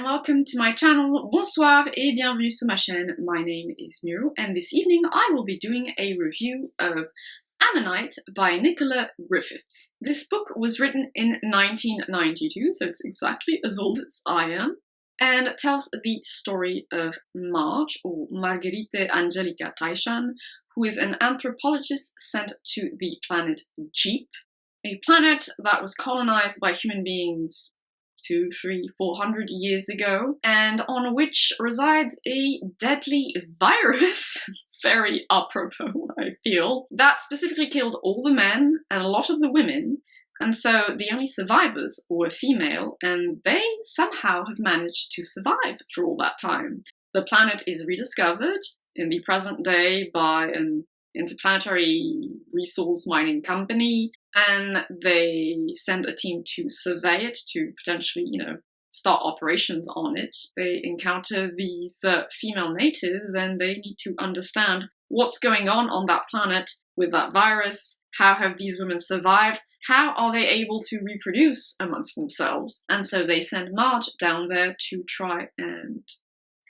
welcome to my channel. Bonsoir et bienvenue sur ma chaîne. My name is Muriel and this evening I will be doing a review of Ammonite by Nicola Griffith. This book was written in 1992, so it's exactly as old as I am, and it tells the story of Marge, or Margherite Angelica Taishan, who is an anthropologist sent to the planet Jeep, a planet that was colonized by human beings 200, 300, 400 years ago, and on which resides a deadly virus, very apropos, I feel, that specifically killed all the men and a lot of the women, and so the only survivors were female, and they somehow have managed to survive for all that time. The planet is rediscovered in the present day by an interplanetary resource mining company, and they send a team to survey it, to potentially, start operations on it. They encounter these female natives, and they need to understand what's going on that planet with that virus. How have these women survived? How are they able to reproduce amongst themselves? And so they send Marge down there to try and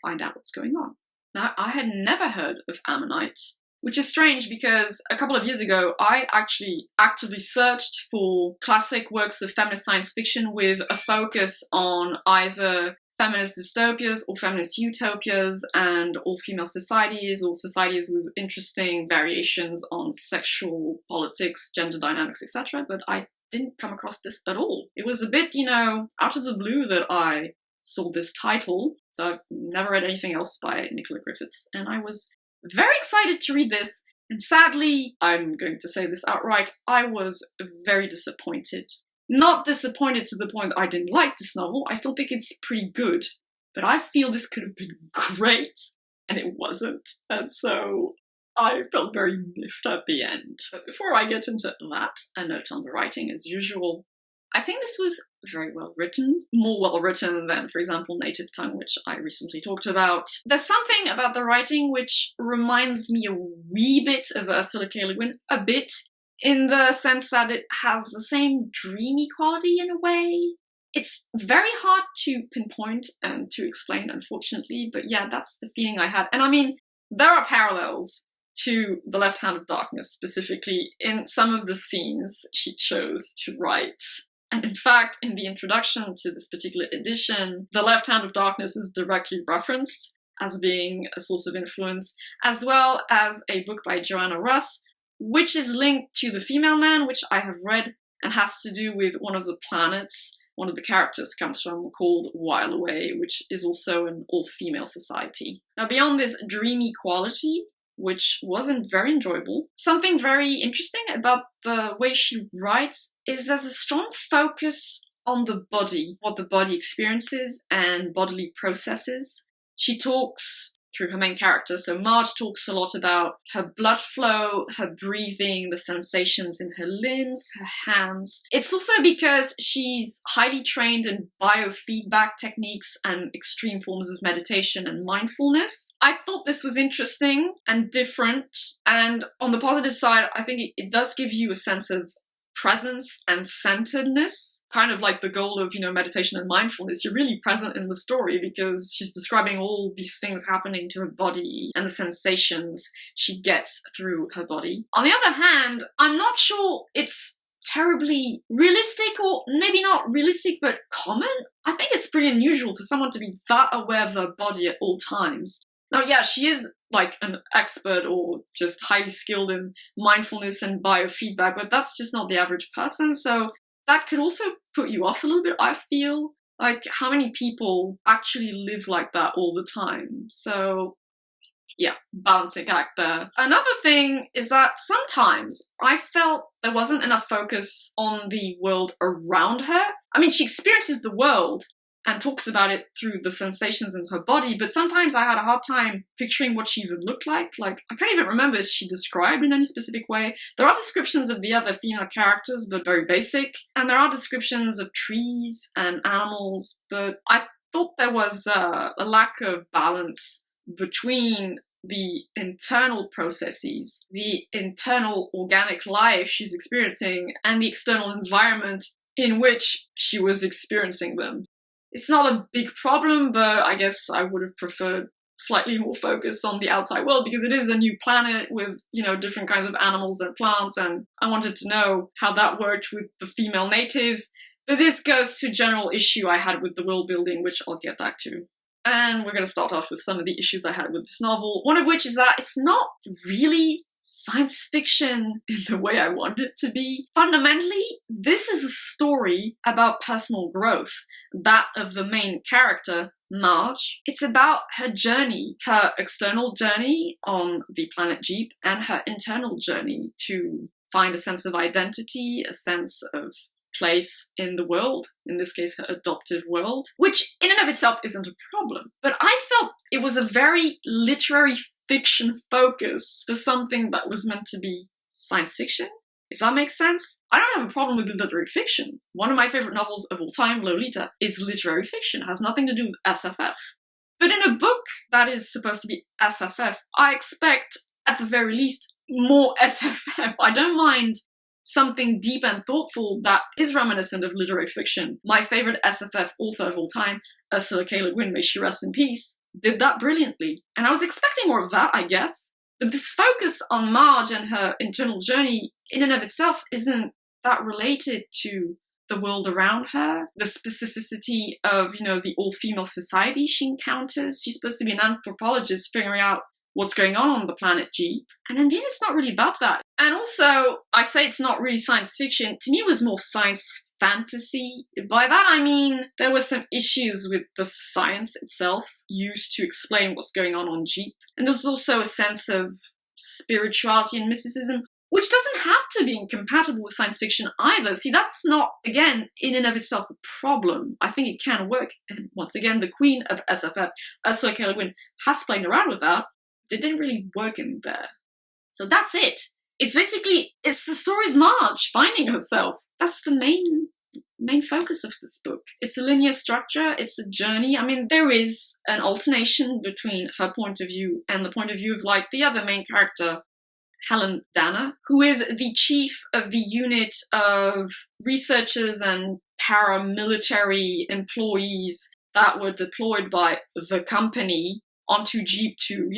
find out what's going on. Now, I had never heard of Ammonite, which is strange because a couple of years ago, I actually actively searched for classic works of feminist science fiction with a focus on either feminist dystopias or feminist utopias and all-female societies, or societies with interesting variations on sexual politics, gender dynamics, etc. But I didn't come across this at all. It was a bit, out of the blue that I saw this title. So I've never read anything else by Nicola Griffith, and I was very excited to read this, and sadly, I'm going to say this outright, I was very disappointed. Not disappointed to the point that I didn't like this novel. I still think it's pretty good, but I feel this could have been great, and it wasn't, and so I felt very miffed at the end. But before I get into that, a note on the writing as usual. I think this was very well written, more well written than, for example, Native Tongue, which I recently talked about. There's something about the writing which reminds me a wee bit of Ursula K. Le Guin, a bit, in the sense that it has the same dreamy quality in a way. It's very hard to pinpoint and to explain, unfortunately, but yeah, that's the feeling I had. And I mean, there are parallels to The Left Hand of Darkness, specifically in some of the scenes she chose to write. And in fact, in the introduction to this particular edition, The Left Hand of Darkness is directly referenced as being a source of influence, as well as a book by Joanna Russ, which is linked to The Female Man, which I have read, and has to do with one of the planets one of the characters comes from, called While Away, which is also an all-female society. Now, beyond this dreamy quality, which wasn't very enjoyable, something very interesting about the way she writes is there's a strong focus on the body, what the body experiences and bodily processes. She talks through her main character, so Marge talks a lot about her blood flow, her breathing, the sensations in her limbs, her hands. It's also because she's highly trained in biofeedback techniques and extreme forms of meditation and mindfulness. I thought this was interesting and different, and on the positive side, I think it does give you a sense of presence and centeredness, kind of like the goal of, meditation and mindfulness. You're really present in the story because she's describing all these things happening to her body and the sensations she gets through her body. On the other hand, I'm not sure it's terribly realistic, or maybe not realistic, but common. I think it's pretty unusual for someone to be that aware of their body at all times. Now, yeah, she is like an expert or just highly skilled in mindfulness and biofeedback, but that's just not the average person. So that could also put you off a little bit, I feel. Like, how many people actually live like that all the time? So yeah, balancing act there. Another thing is that sometimes I felt there wasn't enough focus on the world around her. I mean, she experiences the world and talks about it through the sensations in her body, but sometimes I had a hard time picturing what she even looked like. Like, I can't even remember if she described in any specific way. There are descriptions of the other female characters, but very basic. And there are descriptions of trees and animals, but I thought there was a lack of balance between the internal processes, the internal organic life she's experiencing, and the external environment in which she was experiencing them. It's not a big problem, but I guess I would have preferred slightly more focus on the outside world because it is a new planet with, different kinds of animals and plants, and I wanted to know how that worked with the female natives. But this goes to a general issue I had with the world building, which I'll get back to. And we're going to start off with some of the issues I had with this novel, one of which is that it's not really science fiction in the way I want it to be. Fundamentally, this is a story about personal growth, that of the main character, Marge. It's about her journey, her external journey on the planet Jeep, and her internal journey to find a sense of identity, a sense of place in the world, in this case her adoptive world, which in and of itself isn't a problem. But I felt it was a very literary fiction focus for something that was meant to be science fiction, if that makes sense. I don't have a problem with literary fiction. One of my favorite novels of all time, Lolita, is literary fiction. It has nothing to do with SFF. But in a book that is supposed to be SFF, I expect, at the very least, more SFF. I don't mind something deep and thoughtful that is reminiscent of literary fiction. My favorite SFF author of all time, Ursula K. Le Guin, may she rest in peace, did that brilliantly. And I was expecting more of that, I guess. But this focus on Marge and her internal journey in and of itself isn't that related to the world around her, the specificity of, the all-female society she encounters. She's supposed to be an anthropologist figuring out what's going on the planet Jeep. And in the end, it's not really about that. And also, I say it's not really science fiction. To me, it was more science fantasy. By that, I mean, there were some issues with the science itself used to explain what's going on Jeep. And there's also a sense of spirituality and mysticism, which doesn't have to be incompatible with science fiction either. See, that's not, again, in and of itself a problem. I think it can work. And once again, the queen of SFF, Ursula K. Le Guin, has played around with that. They didn't really work in there. So that's it. It's the story of Marge finding herself. That's the main focus of this book. It's a linear structure. It's a journey. I mean, there is an alternation between her point of view and the point of view of, the other main character, Helen Dana, who is the chief of the unit of researchers and paramilitary employees that were deployed by the company onto Jeep to,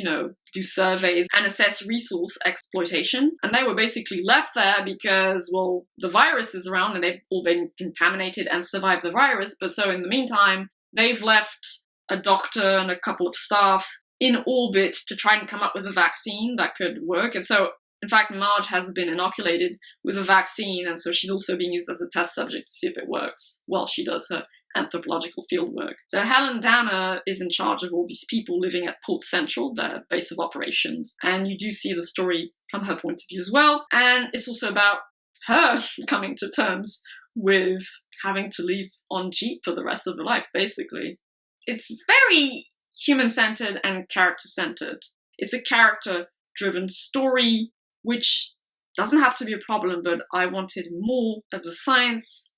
do surveys and assess resource exploitation. And they were basically left there because, the virus is around and they've all been contaminated and survived the virus. But so in the meantime, they've left a doctor and a couple of staff in orbit to try and come up with a vaccine that could work. And so, in fact, Marge has been inoculated with a vaccine, and so she's also being used as a test subject to see if it works while she does her anthropological fieldwork. So Helen Dana is in charge of all these people living at Port Central, their base of operations, and you do see the story from her point of view as well. And it's also about her coming to terms with having to live on Jeep for the rest of her life, basically. It's very human-centered and character-centered. It's a character-driven story, which doesn't have to be a problem, but I wanted more of the science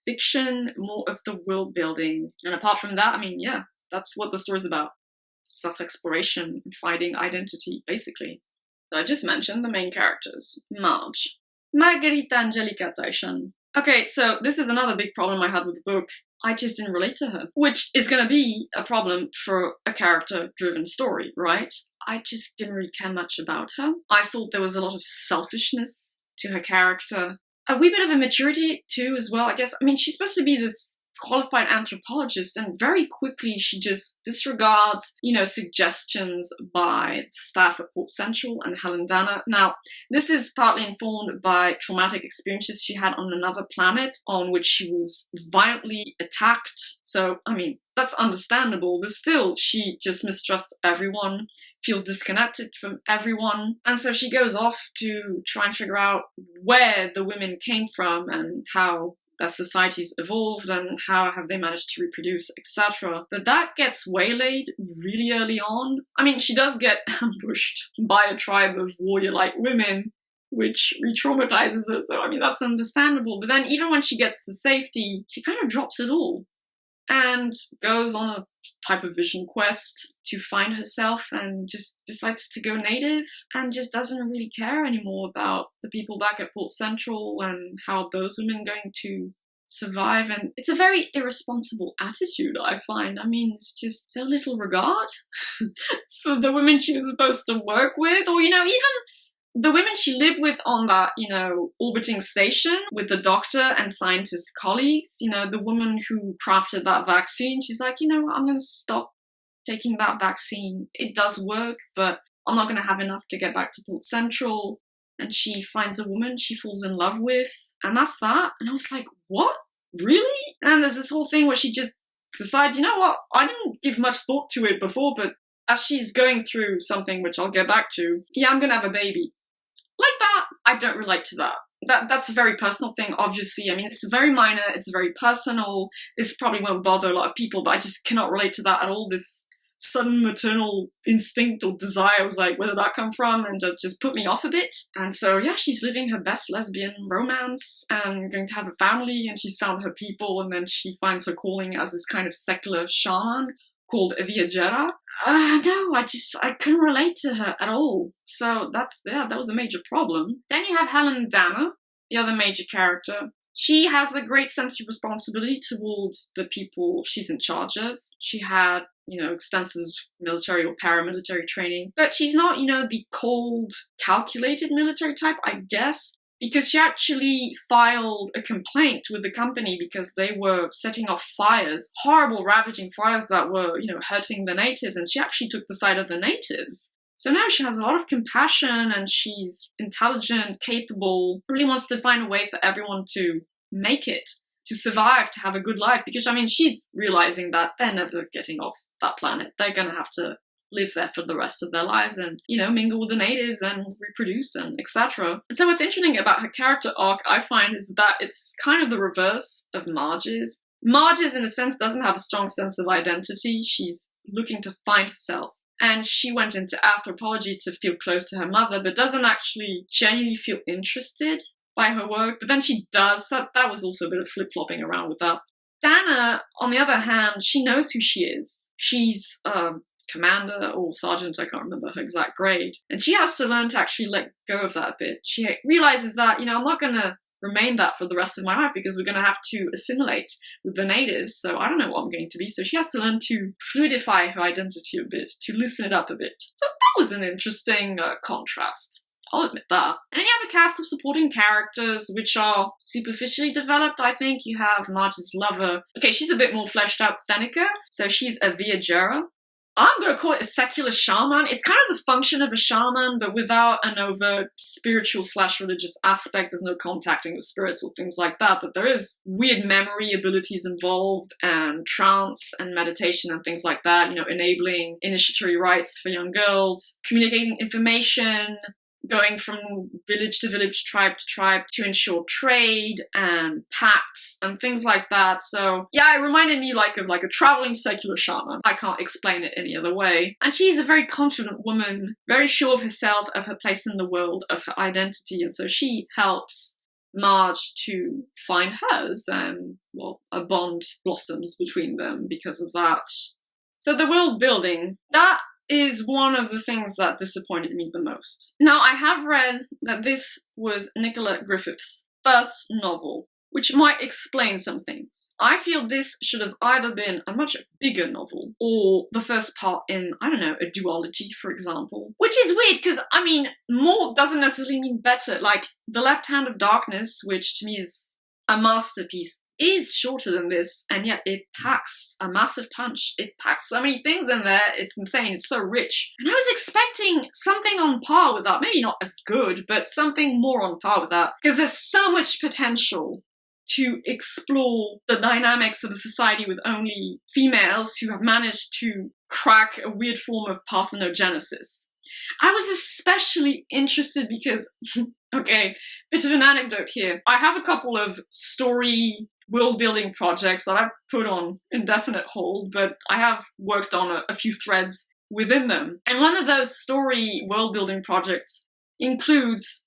fiction, more of the world building. And apart from that, that's what the story's about. Self-exploration and finding identity, basically. So I just mentioned the main characters. Marge. Margarita Angelica Taishan. Okay, so this is another big problem I had with the book. I just didn't relate to her, which is going to be a problem for a character-driven story, right? I just didn't really care much about her. I thought there was a lot of selfishness to her character. A wee bit of immaturity, too, as well, I guess. She's supposed to be this qualified anthropologist, and very quickly she just disregards, suggestions by the staff at Port Central and Helen Dana. Now, this is partly informed by traumatic experiences she had on another planet on which she was violently attacked. So, that's understandable, but still, she just mistrusts everyone, feels disconnected from everyone, and so she goes off to try and figure out where the women came from and how their societies evolved and how have they managed to reproduce, etc. But that gets waylaid really early on. She does get ambushed by a tribe of warrior-like women, which re-traumatizes her, so that's understandable. But then even when she gets to safety, she kind of drops it all and goes on a type of vision quest to find herself and just decides to go native and just doesn't really care anymore about the people back at Port Central and how those women are going to survive, and it's a very irresponsible attitude, I find. I mean, it's just so little regard for the women she was supposed to work with, or, even the women she lived with on that, orbiting station with the doctor and scientist colleagues. The woman who crafted that vaccine, she's like, I'm going to stop taking that vaccine. It does work, but I'm not going to have enough to get back to Port Central. And she finds a woman she falls in love with, and that's that. And I was like, what? Really? And there's this whole thing where she just decides, you know what? I didn't give much thought to it before, but as she's going through something, which I'll get back to, I'm going to have a baby. Like that, I don't relate to that. That's a very personal thing, obviously. I mean, it's very minor, it's very personal. This probably won't bother a lot of people, but I just cannot relate to that at all. This sudden maternal instinct or desire was like, where did that come from? And it just put me off a bit. And so, she's living her best lesbian romance and going to have a family, and she's found her people, and then she finds her calling as this kind of secular shaman called a viajera. No, I couldn't relate to her at all. So that was a major problem. Then you have Helen Danner, the other major character. She has a great sense of responsibility towards the people she's in charge of. She had, extensive military or paramilitary training, but she's not, the cold, calculated military type, I guess, because she actually filed a complaint with the company because they were setting off fires, horrible, ravaging fires that were, hurting the natives, and she actually took the side of the natives. So now she has a lot of compassion, and she's intelligent, capable, really wants to find a way for everyone to make it, to survive, to have a good life, because, she's realizing that they're never getting off that planet. They're going to have to live there for the rest of their lives and, mingle with the natives and reproduce and etc. And so what's interesting about her character arc, I find, is that it's kind of the reverse of Marge's. Marge's, in a sense, doesn't have a strong sense of identity. She's looking to find herself. And she went into anthropology to feel close to her mother, but doesn't actually genuinely feel interested by her work. But then she does. So that was also a bit of flip-flopping around with that. Dana, on the other hand, she knows who she is. She's commander or sergeant, I can't remember her exact grade. And she has to learn to actually let go of that a bit. She realizes that, I'm not going to remain that for the rest of my life because we're going to have to assimilate with the natives. So I don't know what I'm going to be. So she has to learn to fluidify her identity a bit, to loosen it up a bit. So that was an interesting contrast. I'll admit that. And then you have a cast of supporting characters, which are superficially developed, I think. You have Marge's lover. Okay, she's a bit more fleshed out, Thenica. So she's a viajera. I'm going to call it a secular shaman. It's kind of the function of a shaman, but without an overt spiritual/religious aspect. There's no contacting with spirits or things like that, but there is weird memory abilities involved and trance and meditation and things like that, enabling initiatory rites for young girls, communicating information, going from village to village, tribe to tribe to ensure trade and pacts and things like that. So yeah, it reminded me of a traveling secular shaman. I can't explain it any other way. And she's a very confident woman, very sure of herself, of her place in the world, of her identity. And so she helps Marge to find hers, and a bond blossoms between them because of that. So the world building, that is one of the things that disappointed me the most. Now, I have read that this was Nicola Griffith's first novel, which might explain some things. I feel this should have either been a much bigger novel or the first part in, a duology, for example. Which is weird because, more doesn't necessarily mean better. Like, The Left Hand of Darkness, which to me is a masterpiece, is shorter than this, and yet it packs a massive punch. It packs so many things in there, it's insane, it's so rich. And I was expecting something on par with that, maybe not as good, but something more on par with that, because there's so much potential to explore the dynamics of a society with only females who have managed to crack a weird form of parthenogenesis. I was especially interested because, okay, bit of an anecdote here. I have a couple of story world-building projects that I've put on indefinite hold, but I have worked on a few threads within them. And one of those story world-building projects includes,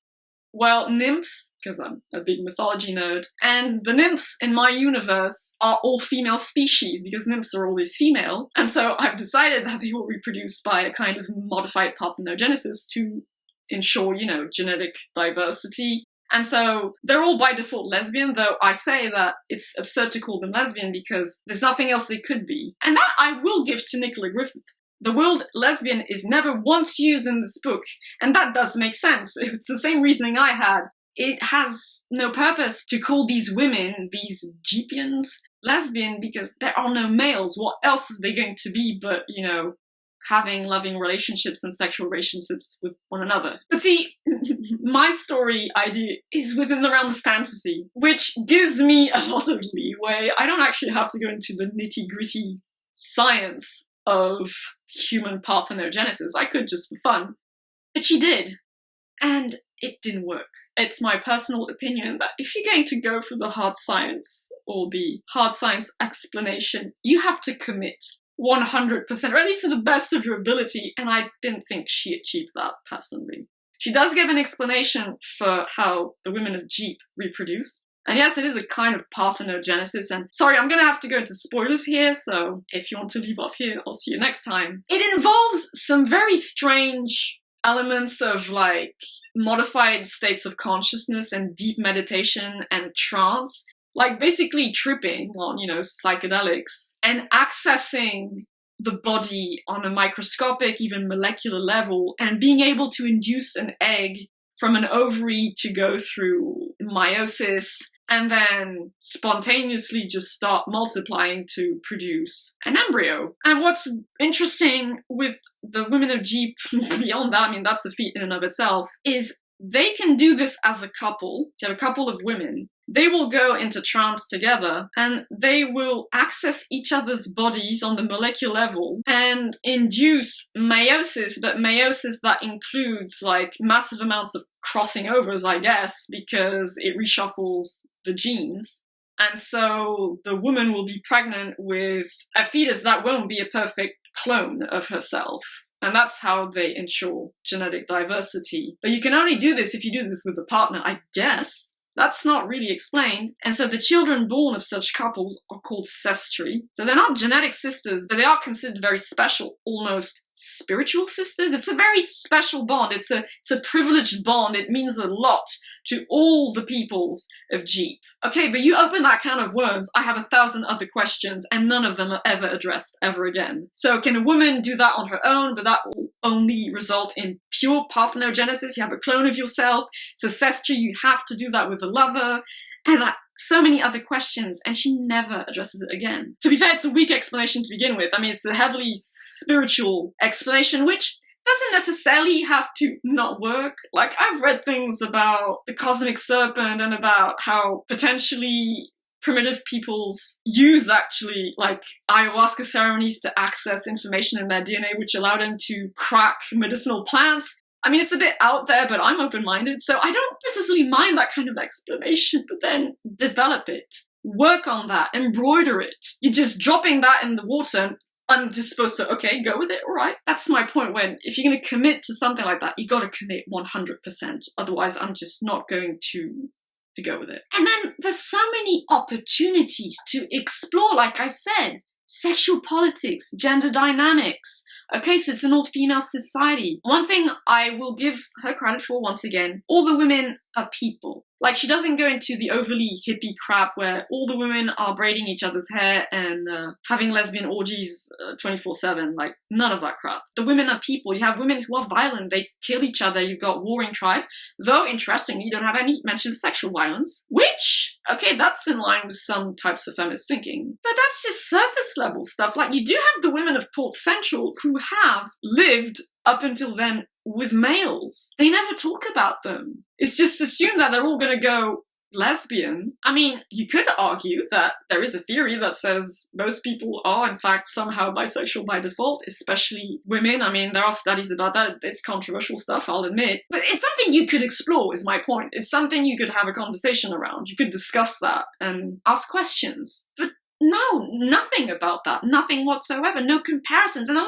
nymphs, because I'm a big mythology nerd, and the nymphs in my universe are all female species, because nymphs are always female, and so I've decided that they will reproduce by a kind of modified parthenogenesis to ensure, genetic diversity. And so they're all by default lesbian, though I say that it's absurd to call them lesbian because there's nothing else they could be. And that I will give to Nicola Griffith. The word lesbian is never once used in this book, and that does make sense. It's the same reasoning I had. It has no purpose to call these women, these Jeepians, lesbian because there are no males. What else are they going to be but, having loving relationships and sexual relationships with one another? But see, my story idea is within the realm of fantasy, which gives me a lot of leeway. I don't actually have to go into the nitty-gritty science of human parthenogenesis. I could just for fun. But she did. And it didn't work. It's my personal opinion that if you're going to go for the hard science or the hard science explanation, you have to commit 100%, or at least to the best of your ability, and I didn't think she achieved that personally. She does give an explanation for how the women of Jeep reproduce. And yes, it is a kind of parthenogenesis, and sorry, I'm gonna have to go into spoilers here, so if you want to leave off here, I'll see you next time. It involves some very strange elements of modified states of consciousness and deep meditation and trance, like basically tripping on, psychedelics and accessing the body on a microscopic, even molecular level, and being able to induce an egg from an ovary to go through meiosis and then spontaneously just start multiplying to produce an embryo. And what's interesting with the women of Jeep, beyond that, that's a feat in and of itself, is they can do this as a couple. You have a couple of women. They will go into trance together and they will access each other's bodies on the molecular level and induce meiosis, but meiosis that includes massive amounts of crossing overs, I guess, because it reshuffles the genes. And so the woman will be pregnant with a fetus that won't be a perfect clone of herself. And that's how they ensure genetic diversity. But you can only do this if you do this with a partner, I guess. That's not really explained. And so the children born of such couples are called sestry. So they're not genetic sisters, but they are considered very special, almost spiritual sisters. It's a very special bond. It's a privileged bond. It means a lot to all the peoples of Jeep. Okay, but you open that can of worms, I have 1,000 other questions, and none of them are ever addressed ever again. So can a woman do that on her own, but that will only result in pure parthenogenesis? You have a clone of yourself. So sestry, you have to do that with a lover, and so many other questions, and she never addresses it again. To be fair, it's a weak explanation to begin with. It's a heavily spiritual explanation, which doesn't necessarily have to not work. I've read things about the cosmic serpent and about how potentially primitive peoples use actually ayahuasca ceremonies to access information in their DNA, which allow them to crack medicinal plants. It's a bit out there, but I'm open-minded, so I don't necessarily mind that kind of explanation, but then develop it. Work on that, embroider it. You're just dropping that in the water, I'm just supposed to, okay, go with it, all right. That's my point. When, if you're going to commit to something like that, you got to commit 100%. Otherwise, I'm just not going to go with it. And then there's so many opportunities to explore, like I said, sexual politics, gender dynamics. Okay, so it's an all-female society. One thing I will give her credit for, once again, all the women are people. She doesn't go into the overly hippie crap where all the women are braiding each other's hair and having lesbian orgies 24/7. None of that crap. The women are people. You have women who are violent. They kill each other. You've got warring tribes. Though, interestingly, you don't have any mention of sexual violence. Which, okay, that's in line with some types of feminist thinking. But that's just surface level stuff. You do have the women of Port Central who have lived up until then with males. They never talk about them. It's just assumed that they're all going to go lesbian. You could argue that there is a theory that says most people are in fact somehow bisexual by default, especially women. There are studies about that. It's controversial stuff, I'll admit. But it's something you could explore, is my point. It's something you could have a conversation around. You could discuss that and ask questions. But no, nothing about that. Nothing whatsoever. No comparisons. And I'm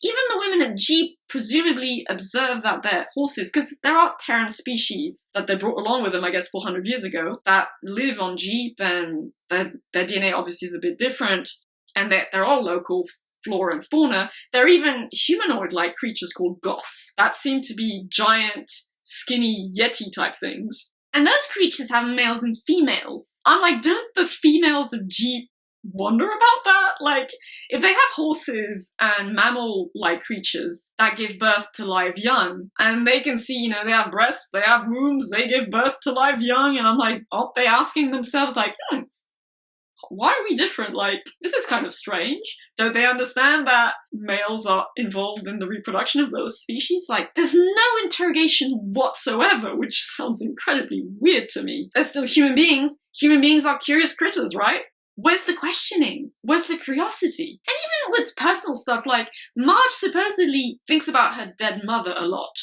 even the women at Jeep presumably observe that their horses, because there are Terran species that they brought along with them, I guess, 400 years ago, that live on Jeep, and their DNA obviously is a bit different, and they're all local flora and fauna. There are even humanoid-like creatures called goths that seem to be giant, skinny Yeti-type things. And those creatures have males and females. I'm like, don't the females of Jeep wonder about that? Like, if they have horses and mammal-like creatures that give birth to live young, and they can see, you know, they have breasts, they have wombs, they give birth to live young, and I'm like, aren't they asking themselves, like, why are we different? Like, this is kind of strange. Don't they understand that males are involved in the reproduction of those species? Like, there's no interrogation whatsoever, which sounds incredibly weird to me. They're still human beings. Human beings are curious critters, right? Where's the questioning? Where's the curiosity? And even with personal stuff, like, Marge supposedly thinks about her dead mother a lot.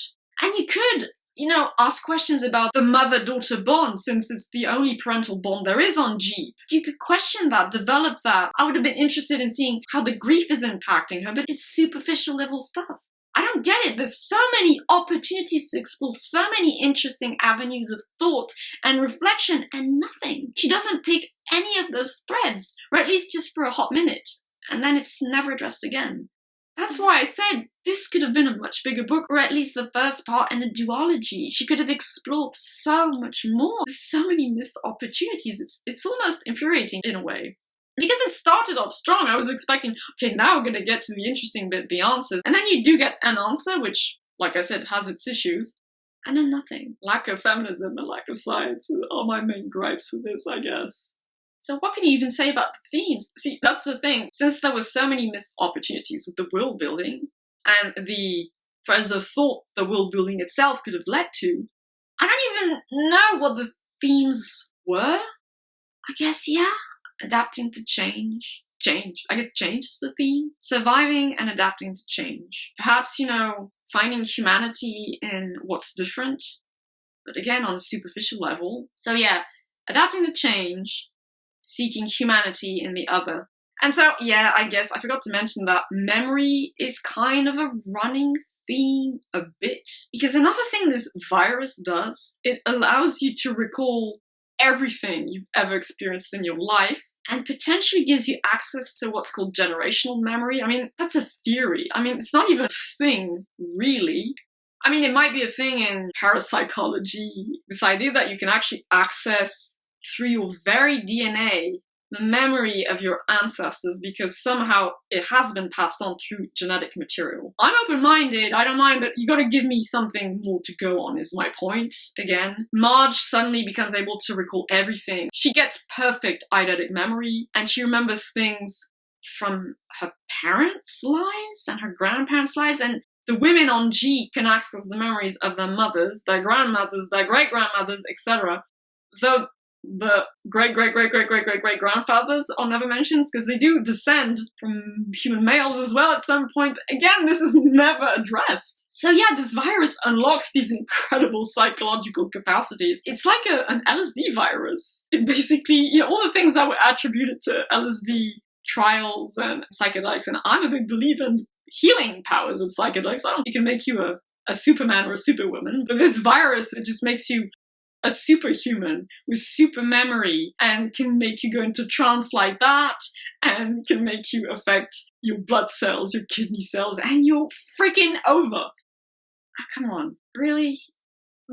And you could, you know, ask questions about the mother-daughter bond, since it's the only parental bond there is on Jeep. You could question that, develop that. I would have been interested in seeing how the grief is impacting her, but it's superficial level stuff. I don't get it. There's so many opportunities to explore so many interesting avenues of thought and reflection, and nothing. She doesn't pick any of those threads, or at least just for a hot minute, and then it's never addressed again. That's why I said this could have been a much bigger book, or at least the first part in a duology. She could have explored so much more. There's so many missed opportunities. It's almost infuriating in a way. Because it started off strong, I was expecting, okay, now we're going to get to the interesting bit, the answers. And then you do get an answer, which, like I said, has its issues. And then nothing. Lack of feminism and lack of science are my main gripes with this, I guess. So what can you even say about the themes? See, that's the thing. Since there were so many missed opportunities with the world building, and the threads of thought the world building itself could have led to, I don't even know what the themes were. I guess, yeah. Adapting to change. I guess change is the theme. Surviving and adapting to change. Perhaps, you know, finding humanity in what's different, but again, on a superficial level. So yeah, adapting to change, seeking humanity in the other. And so, yeah, I guess I forgot to mention that memory is kind of a running theme a bit. Because another thing this virus does, it allows you to recall everything you've ever experienced in your life, and potentially gives you access to what's called generational memory. I mean, that's a theory. I mean, it's not even a thing, really. I mean, it might be a thing in parapsychology, this idea that you can actually access through your very DNA the memory of your ancestors because somehow it has been passed on through genetic material. I'm open-minded, I don't mind, but you gotta give me something more to go on is my point. Again, Marge suddenly becomes able to recall everything. She gets perfect eidetic memory, and she remembers things from her parents' lives and her grandparents' lives, and the women on G can access the memories of their mothers, their grandmothers, their great-grandmothers, etc. Though the great-great-great-great-great-great-grandfathers are never mentioned because they do descend from human males as well at some point. Again, this is never addressed. So yeah, this virus unlocks these incredible psychological capacities. It's like an LSD virus. It basically, you know, all the things that were attributed to LSD trials and psychedelics, and I'm a big believer in healing powers of psychedelics. I don't think it can make you a Superman or a Superwoman, but this virus, it just makes you a superhuman with super memory and can make you go into trance like that and can make you affect your blood cells, your kidney cells, and you're freaking over. Oh, come on, really?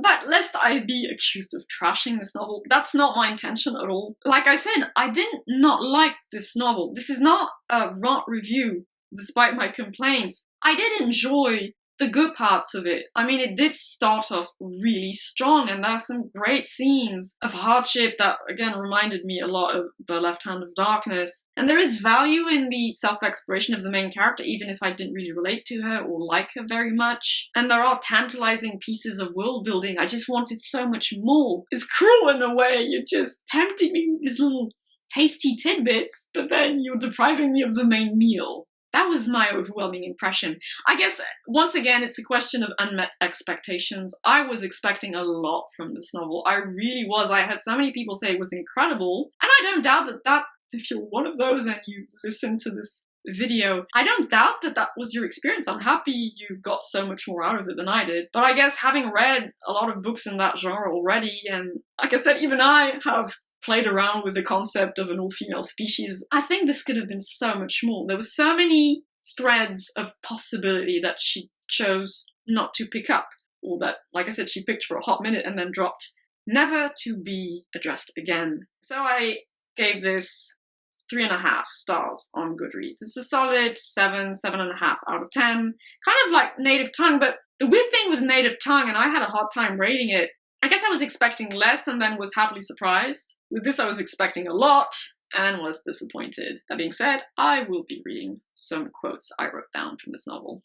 But lest I be accused of trashing this novel, that's not my intention at all. Like I said, I didn't not like this novel. This is not a rant review, despite my complaints. I did enjoy the good parts of it. I mean, it did start off really strong, and there are some great scenes of hardship that, again, reminded me a lot of The Left Hand of Darkness. And there is value in the self-exploration of the main character, even if I didn't really relate to her or like her very much. And there are tantalizing pieces of world building. I just wanted so much more. It's cruel in a way. You're just tempting me with these little tasty tidbits, but then you're depriving me of the main meal. That was my overwhelming impression. I guess, once again, it's a question of unmet expectations. I was expecting a lot from this novel. I really was. I had so many people say it was incredible. And I don't doubt that if you're one of those and you listen to this video, I don't doubt that was your experience. I'm happy you got so much more out of it than I did. But I guess having read a lot of books in that genre already, and like I said, even I have played around with the concept of an all-female species, I think this could have been so much more. There were so many threads of possibility that she chose not to pick up, or that, like I said, she picked for a hot minute and then dropped never to be addressed again. So I gave this 3.5 stars on Goodreads. It's a solid 7.5 out of 10. Kind of like Native Tongue, but the weird thing with Native Tongue, and I had a hard time rating it, I guess I was expecting less and then was happily surprised. With this I was expecting a lot and was disappointed. That being said, I will be reading some quotes I wrote down from this novel.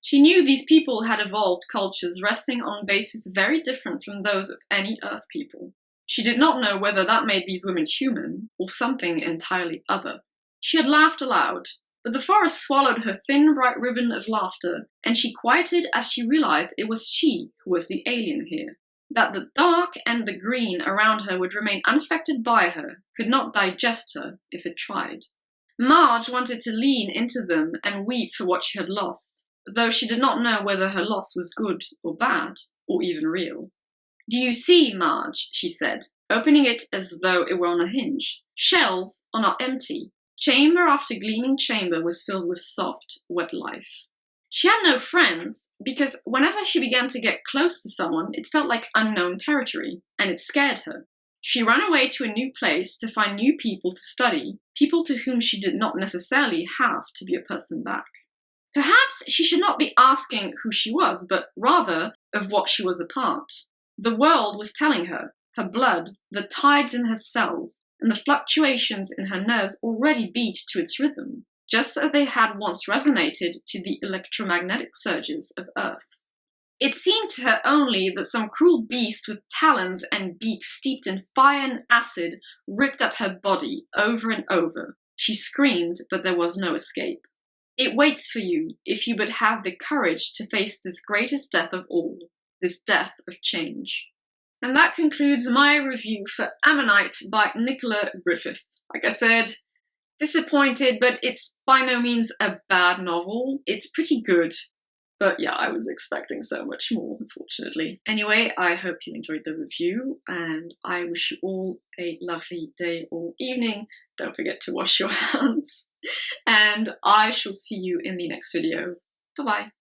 She knew these people had evolved cultures resting on bases very different from those of any Earth people. She did not know whether that made these women human or something entirely other. She had laughed aloud, but the forest swallowed her thin, bright ribbon of laughter, and she quieted as she realized it was she who was the alien here. That the dark and the green around her would remain unaffected by her, could not digest her if it tried. Marge wanted to lean into them and weep for what she had lost, though she did not know whether her loss was good or bad, or even real. "Do you see, Marge?" she said, opening it as though it were on a hinge. "Shells are not empty." Chamber after gleaming chamber was filled with soft, wet life. She had no friends, because whenever she began to get close to someone, it felt like unknown territory, and it scared her. She ran away to a new place to find new people to study, people to whom she did not necessarily have to be a person back. Perhaps she should not be asking who she was, but rather of what she was a part. The world was telling her, her blood, the tides in her cells, and the fluctuations in her nerves already beat to its rhythm, just as they had once resonated to the electromagnetic surges of Earth. It seemed to her only that some cruel beast with talons and beak steeped in fire and acid ripped at her body over and over. She screamed, but there was no escape. It waits for you if you but have the courage to face this greatest death of all, this death of change. And that concludes my review for Ammonite by Nicola Griffith. Like I said, disappointed, but it's by no means a bad novel. It's pretty good. But yeah, I was expecting so much more, unfortunately. Anyway, I hope you enjoyed the review, and I wish you all a lovely day or evening. Don't forget to wash your hands. And I shall see you in the next video. Bye-bye.